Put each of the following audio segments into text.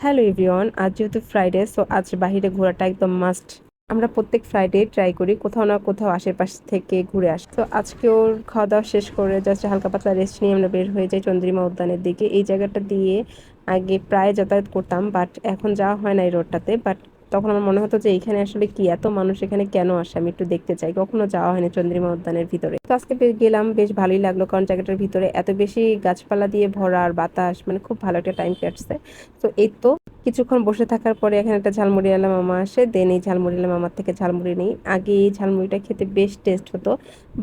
Hello everyone, আজ যেহেতু Friday, so আজ বাহিরে ঘোরাটা একদম মাস্ট। আমরা প্রত্যেক ফ্রাইডে ট্রাই করি কোথাও না কোথাও আশেপাশ থেকে ঘুরে আসি। তো আজকেও খাওয়া দাওয়া শেষ করে জাস্ট হালকা পাতলা রেস্ট নিয়ে আমরা বের হয়ে যাই চন্দ্রিমা উদ্যানের দিকে। এই জায়গাটা দিয়ে আগে প্রায় যাতায়াত করতাম, বাট এখন যাওয়া হয় না এই রোডটাতে। বাট তখন আমার মনে হতো যে এইখানে আসলে কি এত মানুষ এখানে কেন আসে, আমি একটু দেখতে চাই। কখনো যাওয়া হয়নি চন্দ্রিমা উদ্যানের ভিতরে। তো আজকে গেলাম, বেশ ভালোই লাগলো, কারণ জায়গাটার ভিতরে এত বেশি গাছপালা দিয়ে ভরা আর বাতাস, মানে খুব ভালো একটা টাইম কাটছে। তো এই তো কিছুক্ষণ বসে থাকার পরে এখানে একটা ঝালমুড়িওয়ালা মামা আসে, দেন এই ঝালমুড়িওয়ালা মামার থেকে ঝালমুড়ি নেই। আগে এই ঝালমুড়িটা খেতে বেশ টেস্ট হতো,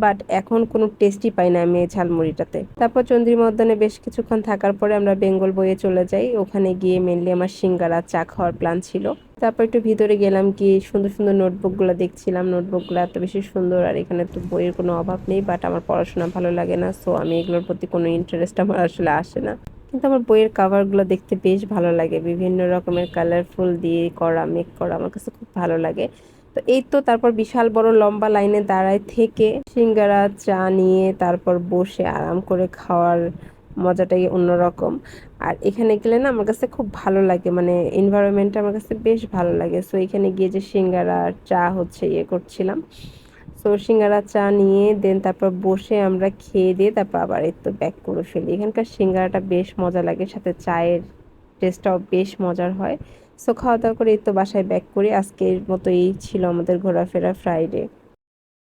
বাট এখন কোনো টেস্টই পাই না আমি এই ঝালমুড়িটাতে। তারপর চন্দ্রিমা উদ্যানে বেশ কিছুক্ষণ থাকার পরে আমরা বেঙ্গল বইয়ে চলে যাই। ওখানে গিয়ে মেনলি আমার সিঙ্গারা চা খাওয়ার প্ল্যান ছিল। তারপর একটু ভিতরে গেলাম, গিয়ে সুন্দর সুন্দর নোটবুকগুলো দেখছিলাম। নোটবুকগুলো এত বেশি সুন্দর, আর এখানে তো বইয়ের কোনো অভাব নেই, বাট আমার পড়াশোনা ভালো লাগে না, সো আমি এগুলোর প্রতি কোনো ইন্টারেস্ট আমার আসলে আসে না। কিন্তু আমার বইয়ের কাভারগুলো দেখতে বেশ ভালো লাগে, বিভিন্ন রকমের কালারফুল দিয়ে করা, মেক করা, আমার কাছে খুব ভালো লাগে। তো এই তো তারপর বিশাল বড় লম্বা লাইনে দাঁড়ায় থেকে সিঙ্গারা চা নিয়ে তারপর বসে আরাম করে খাওয়ার মজাটাই অন্যরকম। আর এখানে গেলে না আমার কাছে খুব ভালো লাগে, মানে এনভায়রনমেন্টটা আমার কাছে বেশ ভালো লাগে। সো এখানে গিয়ে যে সিঙ্গারা আর চা হচ্ছে করছিলাম। তো সিঙ্গারা চা নিয়ে দেন তারপর বসে আমরা খেয়ে দিয়ে তারপর আবার এই তো ব্যাক করে ফেলি। এখানকার সিঙ্গারাটা বেশ মজা লাগে, সাথে চায়ের টেস্টটাও বেশ মজার হয়। সো খাওয়া দাওয়া করে এই তো বাসায় ব্যাক করি। আজকের মতো এই ছিল আমাদের ঘোরাফেরা ফ্রাইডে।